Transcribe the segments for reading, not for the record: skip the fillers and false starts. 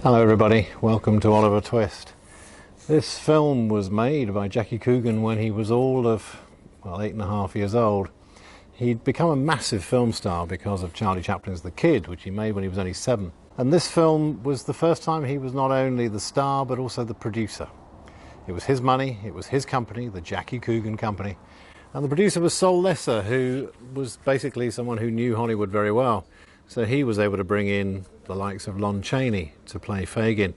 Hello everybody, welcome to Oliver Twist. This film was made by Jackie Coogan when he was all of, well, 8.5 years old. He'd become a massive film star because of Charlie Chaplin's The Kid, which he made when he was only 7. And this film was the first time he was not only the star but also the producer. It was his money, it was his company, the Jackie Coogan Company. And the producer was Sol Lesser, who was basically someone who knew Hollywood very well. So he was able to bring in the likes of Lon Chaney to play Fagin,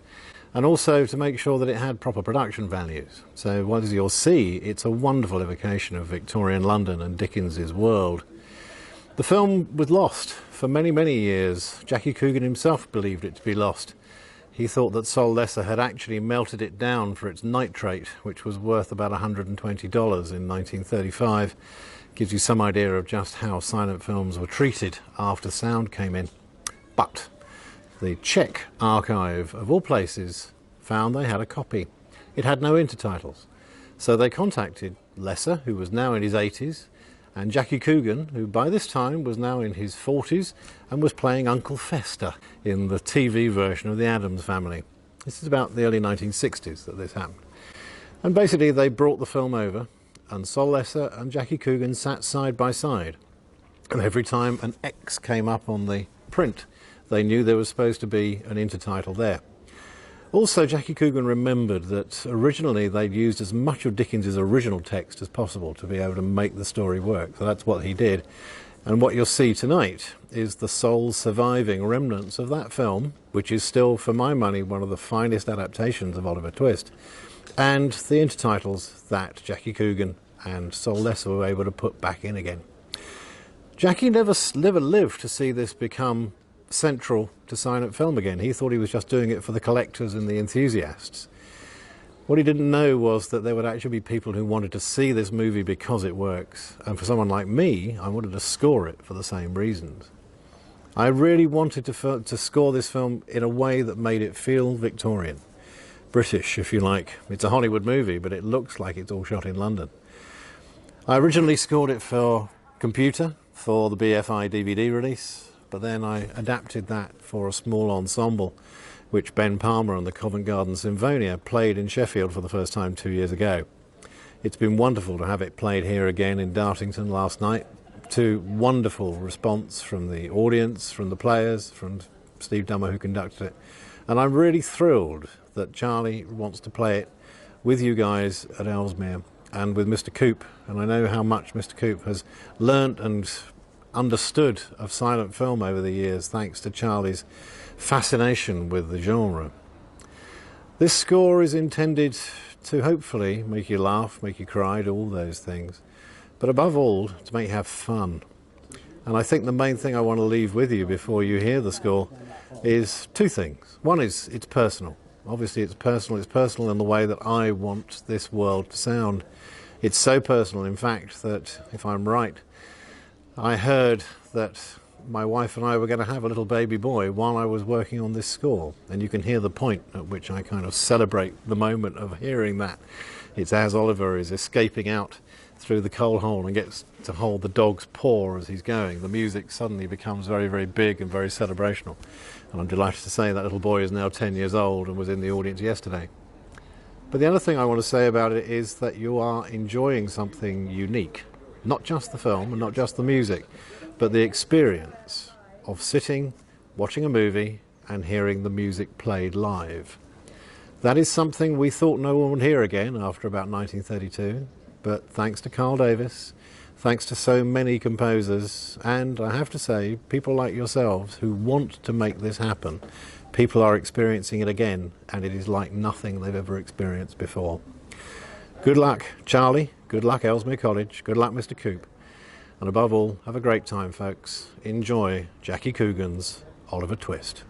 and also to make sure that it had proper production values. So as you'll see, it's a wonderful evocation of Victorian London and Dickens's world. The film was lost for many, many years. Jackie Coogan himself believed it to be lost. He thought that Sol Lesser had actually melted it down for its nitrate, which was worth about $120 in 1935. Gives you some idea of just how silent films were treated after sound came in. But the Czech archive, of all places, found they had a copy. It had no intertitles. So they contacted Lesser, who was now in his 80s, and Jackie Coogan, who by this time was now in his 40s and was playing Uncle Fester in the TV version of The Addams Family. This is about the early 1960s that this happened. And basically they brought the film over, and Sol Lesser and Jackie Coogan sat side by side. And every time an X came up on the print, they knew there was supposed to be an intertitle there. Also, Jackie Coogan remembered that originally they'd used as much of Dickens's original text as possible to be able to make the story work. So that's what he did. And what you'll see tonight is the sole surviving remnants of that film, which is still, for my money, one of the finest adaptations of Oliver Twist, and the intertitles that Jackie Coogan and Sol Lesser were able to put back in again. Jackie never lived to see this become central to silent film again. He thought he was just doing it for the collectors and the enthusiasts. What he didn't know was that there would actually be people who wanted to see this movie because it works. And for someone like me, I wanted to score it for the same reasons. I really wanted to score this film in a way that made it feel Victorian. British, if you like. It's a Hollywood movie, but it looks like it's all shot in London. I originally scored it for computer, for the BFI DVD release, but then I adapted that for a small ensemble, which Ben Palmer and the Covent Garden Symphonia played in Sheffield for the first time 2 years ago. It's been wonderful to have it played here again in Dartington last night, to wonderful response from the audience, from the players, from Steve Dummer who conducted it. And I'm really thrilled that Charlie wants to play it with you guys at Ellesmere and with Mr. Coop. And I know how much Mr. Coop has learnt and understood of silent film over the years, thanks to Charlie's fascination with the genre. This score is intended to hopefully make you laugh, make you cry, do all those things, but above all, to make you have fun. And I think the main thing I want to leave with you before you hear the score is two things. One is it's personal. Obviously it's personal in the way that I want this world to sound. It's so personal, in fact, that if I'm right, I heard that my wife and I were going to have a little baby boy while I was working on this score. And you can hear the point at which I kind of celebrate the moment of hearing that. It's as Oliver is escaping out through the coal hole and gets to hold the dog's paw as he's going. The music suddenly becomes very, very big and very celebrational. And I'm delighted to say that little boy is now 10 years old and was in the audience yesterday. But the other thing I want to say about it is that you are enjoying something unique. Not just the film and not just the music, but the experience of sitting, watching a movie and hearing the music played live. That is something we thought no one would hear again after about 1932, but thanks to Carl Davis, thanks to so many composers, and I have to say, people like yourselves who want to make this happen, people are experiencing it again, and it is like nothing they've ever experienced before. Good luck, Charlie. Good luck, Ellesmere College. Good luck, Mr. Coop. And above all, have a great time, folks. Enjoy Jackie Coogan's Oliver Twist.